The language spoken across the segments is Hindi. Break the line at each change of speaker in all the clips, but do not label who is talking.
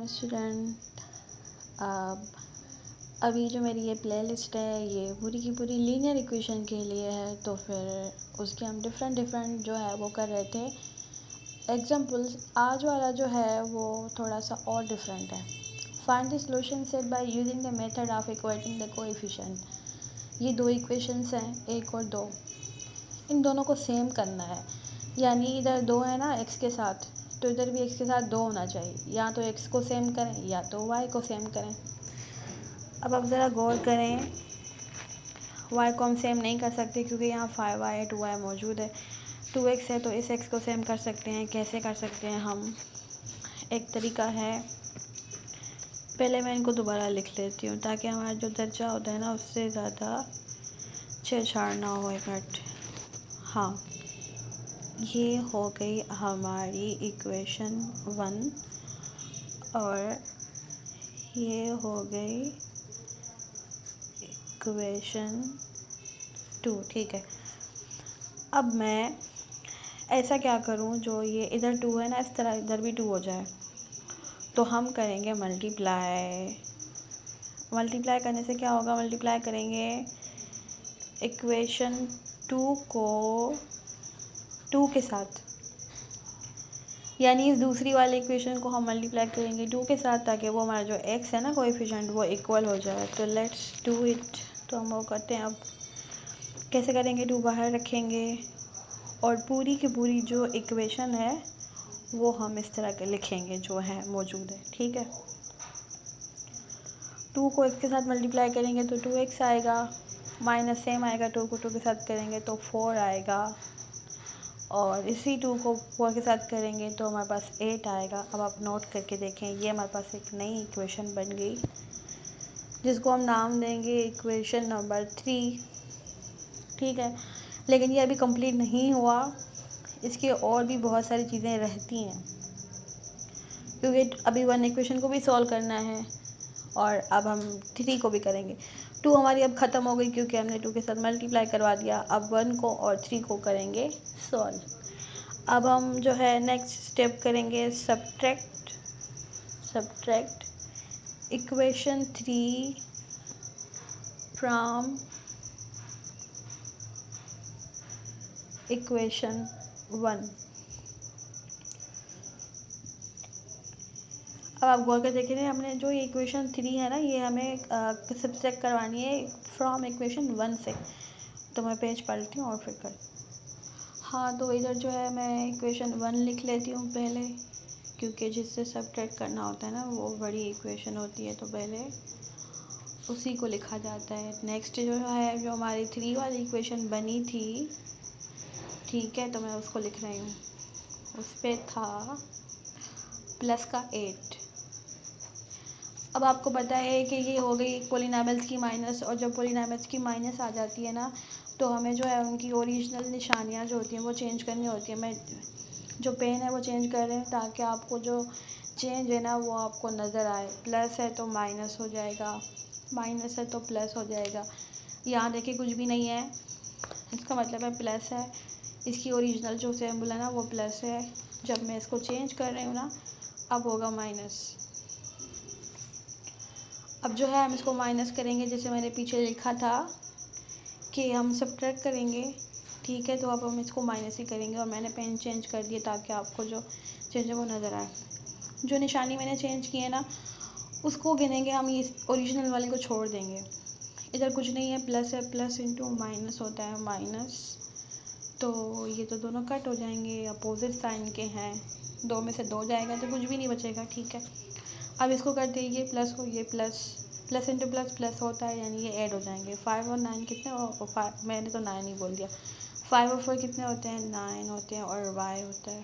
स्टूडेंट, अब अभी जो मेरी ये प्लेलिस्ट है ये पूरी की पूरी लीनियर इक्वेशन के लिए है। तो फिर उसके हम डिफरेंट जो है वो कर रहे थे एग्जाम्पल्स। आज वाला जो है वो थोड़ा सा और डिफरेंट है। Find the solution set by using the method of equating the coefficient. ये दो इक्वेशंस हैं, एक और दो, इन दोनों को सेम करना है। यानी इधर दो है ना एक्स के साथ, तो इधर भी एक्स के साथ दो होना चाहिए। या तो एक्स को सेम करें या तो वाई को सेम करें। अब आप ज़रा गौर करें, वाई को हम सेम नहीं कर सकते क्योंकि यहाँ 5y है 2y मौजूद है। 2x है तो इस x को सेम कर सकते हैं। कैसे कर सकते हैं हम? एक तरीका है, पहले मैं इनको दोबारा लिख लेती हूँ ताकि हमारा जो दर्जा होता है ना उससे ज़्यादा छेड़छाड़ ना हो। एक मिनट। हाँ, ये हो गई हमारी इक्वेशन 1 और ये हो गई इक्वेशन 2। ठीक है, अब मैं ऐसा क्या करूं, जो ये इधर 2 है ना इस तरह इधर भी 2 हो जाए। तो हम करेंगे मल्टीप्लाई। मल्टीप्लाई करने से क्या होगा? मल्टीप्लाई करेंगे इक्वेशन 2 को 2 के साथ, यानी इस दूसरी वाली इक्वेशन को हम मल्टीप्लाई करेंगे 2 के साथ ताकि वो हमारा जो x है ना कोएफिशिएंट वो इक्वल हो जाए। तो लेट्स डू इट। तो हम वो करते हैं। अब कैसे करेंगे? 2 बाहर रखेंगे और पूरी की पूरी जो इक्वेशन है वो हम इस तरह के लिखेंगे जो है मौजूद है। ठीक है, 2 को x के साथ मल्टीप्लाई करेंगे तो 2x आएगा, माइनस सेम आएगा। 2 को 2 के साथ करेंगे तो 4 आएगा और इसी 2 को 4 के साथ करेंगे तो हमारे पास 8 आएगा। अब आप नोट करके देखें, ये हमारे पास एक नई इक्वेशन बन गई जिसको हम नाम देंगे इक्वेशन नंबर 3। ठीक है, लेकिन ये अभी कंप्लीट नहीं हुआ, इसकी और भी बहुत सारी चीज़ें रहती हैं क्योंकि अभी 1 इक्वेशन को भी सॉल्व करना है और अब हम 3 को भी करेंगे। 2 हमारी अब ख़त्म हो गई क्योंकि हमने 2 के साथ मल्टीप्लाई करवा दिया। अब 1 को और 3 को करेंगे सॉल्व। अब हम जो है नेक्स्ट स्टेप करेंगे सब्ट्रैक्ट इक्वेशन 3 फ्रॉम इक्वेशन 1। अब आप गौर कर देखें, हमने जो ये इक्वेशन 3 है ना ये हमें सब्ट्रैक्ट करवानी है फ्रॉम इक्वेशन 1 से। तो मैं पेज पलटी हूँ और फिर कर। हाँ, तो इधर जो है मैं इक्वेशन 1 लिख लेती हूँ पहले, क्योंकि जिससे सब्ट्रैक्ट करना होता है ना वो बड़ी इक्वेशन होती है तो पहले उसी को लिखा जाता है। नेक्स्ट जो है जो हमारी 3 वाली इक्वेशन बनी थी, ठीक है, तो मैं उसको लिख रही हूँ। उस पर था प्लस का 8। अब आपको पता है कि ये हो गई पॉलिनॉमियल्स की माइनस, और जब पॉलिनॉमियल्स की माइनस आ जाती है ना तो हमें जो है उनकी ओरिजिनल निशानियाँ जो होती हैं वो चेंज करनी होती है। मैं जो पेन है वो चेंज कर रहे हैं ताकि आपको जो चेंज है ना वो आपको नज़र आए। प्लस है तो माइनस हो जाएगा, माइनस है तो प्लस हो जाएगा। यहाँ देखिए कुछ भी नहीं है, इसका मतलब है प्लस है। इसकी ओरिजिनल जो सिंबल है ना वो प्लस है। जब मैं इसको चेंज कर रही हूँ ना अब होगा माइनस। अब जो है हम इसको माइनस करेंगे, जैसे मैंने पीछे लिखा था कि हम सब्ट्रैक्ट करेंगे। ठीक है, तो अब हम इसको माइनस ही करेंगे और मैंने पेन चेंज कर दिया ताकि आपको जो चेंज है वो नज़र आए। जो निशानी मैंने चेंज की है ना उसको गिनेंगे हम, ये ओरिजिनल वाले को छोड़ देंगे। इधर कुछ नहीं है, प्लस है, प्लस इंटू माइनस होता है माइनस। तो ये तो दोनों कट हो जाएंगे, अपोजिट साइन के हैं, 2 में से 2 जाएगा तो कुछ भी नहीं बचेगा। ठीक है, अब इसको करते हैं ये प्लस को ये plus, plus into plus plus होता है, यानी ये ऐड हो जाएंगे। 5 और 9 कितने, और 5 मैंने तो 9 ही बोल दिया। 5 और 4 कितने होते हैं? 9 होते हैं और y होता है,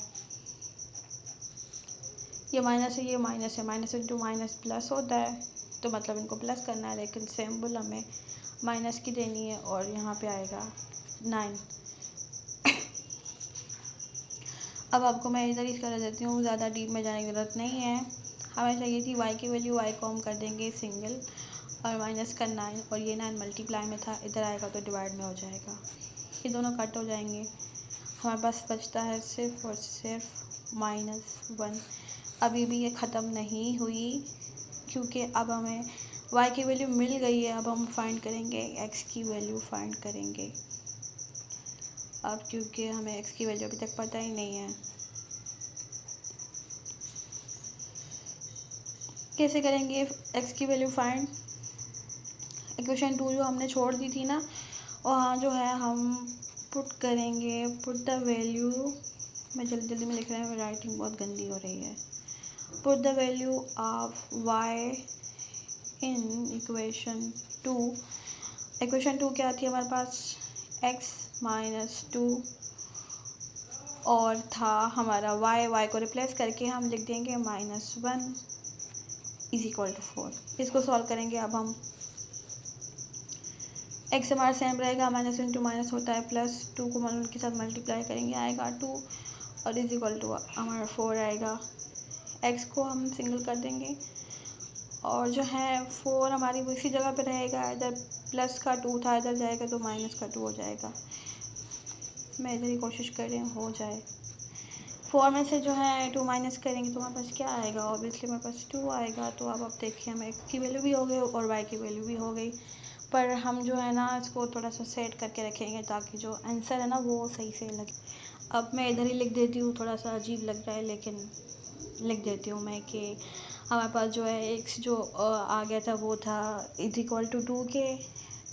ये माइनस है ये माइनस है, माइनस इंटू माइनस प्लस होता है, तो मतलब इनको प्लस करना है लेकिन सिंबल हमें माइनस की देनी है और यहाँ पे आएगा 9। अब आपको मैं इधर ही कर देती हूँ, ज़्यादा डीप में जाने की ज़रूरत नहीं है। हमें चाहिए थी y की वैल्यू, y को हम कर देंगे सिंगल और माइनस का 9, और ये 9 मल्टीप्लाई में था, इधर आएगा तो डिवाइड में हो जाएगा। ये दोनों कट हो जाएंगे, हमारे पास बचता है सिर्फ और सिर्फ -1। अभी भी ये ख़त्म नहीं हुई, क्योंकि अब हमें y की वैल्यू मिल गई है। अब हम फाइंड करेंगे x की वैल्यू फाइंड करेंगे। अब क्योंकि हमें x की वैल्यू अभी तक पता ही नहीं है, कैसे करेंगे x की वैल्यू फाइंड। इक्वेशन 2 जो हमने छोड़ दी थी ना, वहाँ जो है हम पुट करेंगे, पुट द वैल्यू, मैं जल्दी जल्दी में लिख रहा हूँ, राइटिंग बहुत गंदी हो रही है। Put the value of y in equation 2। Equation 2 क्या थी हमारे पास, x माइनस 2 और था हमारा y को रिप्लेस करके हम लिख देंगे -1 इज इक्वल टू 4। इसको सॉल्व करेंगे। अब हम x हमारा सेम रहेगा, माइनस इंटू माइनस होता है प्लस, 2 को के साथ मल्टीप्लाई करेंगे आएगा 2 और इज इक्वल टू हमारा 4 आएगा। x को हम सिंगल कर देंगे और जो है 4 हमारी इसी जगह पे रहेगा। इधर प्लस का 2 था, इधर जाएगा तो माइनस का 2 हो जाएगा। मैं इधर ही कोशिश कर रही हूँ हो जाए। 4 में से जो है 2 माइनस करेंगे तो हमारे पास क्या आएगा, ऑब्वियसली हमारे पास 2 आएगा। तो अब आप देखिए हमें x की वैल्यू भी हो गई और y की वैल्यू भी हो गई, पर हम जो है ना इसको थोड़ा सा सेट करके रखेंगे ताकि जो आंसर है ना वो सही से लगे। अब मैं इधर ही लिख देती हूँ, थोड़ा सा अजीब लग रहा है लेकिन लिख देती हूँ मैं कि हमारे पास जो है x जो आ गया था वो था इज इक्वल टू 2 के,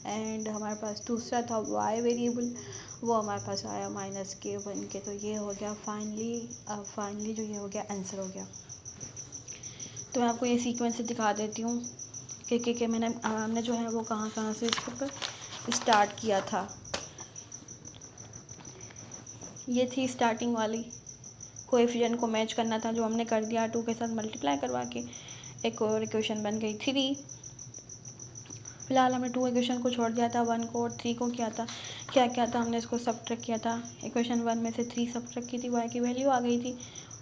एंड हमारे पास दूसरा था y वेरिएबल, वो हमारे पास आया -k1 के। तो ये हो गया फाइनली जो ये हो गया आंसर हो गया। तो मैं आपको ये सीक्वेंस से दिखा देती हूँ कि हमने जो है वो कहाँ से इसके ऊपर स्टार्ट किया था। ये थी स्टार्टिंग वाली, कोएफिशिएंट को मैच करना था जो हमने कर दिया, 2 के साथ मल्टीप्लाई करवा के एक और इक्वेशन बन गई 3। फिलहाल हमने 2 इक्वेशन को छोड़ दिया था, 1 को और 3 को क्या था हमने इसको सब्ट्रैक्ट किया था। इक्वेशन 1 में से 3 सब्ट्रैक्ट की थी, y की वैल्यू आ गई थी।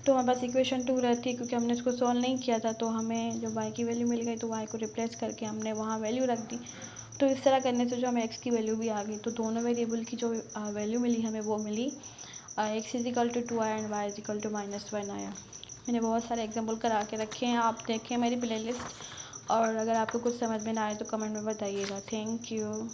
तो हमारे पास इक्वेशन 2 रहती, क्योंकि हमने इसको सॉल्व नहीं किया था तो हमें जब y की वैल्यू मिल गई तो y को रिप्लेस करके हमने वहाँ वैल्यू रख दी। तो इस तरह करने से जो हमें x की वैल्यू भी आ गई। तो दोनों वेरिएबल की जो वैल्यू मिली हमें वो मिली, x इज इक्वल टू 2 आया and y is equal to -1 आया। मैंने बहुत सारे एग्जाम्पल करा के रखे हैं, आप देखें मेरी प्लेलिस्ट, और अगर आपको कुछ समझ में ना आए तो कमेंट में बताइएगा। Thank you.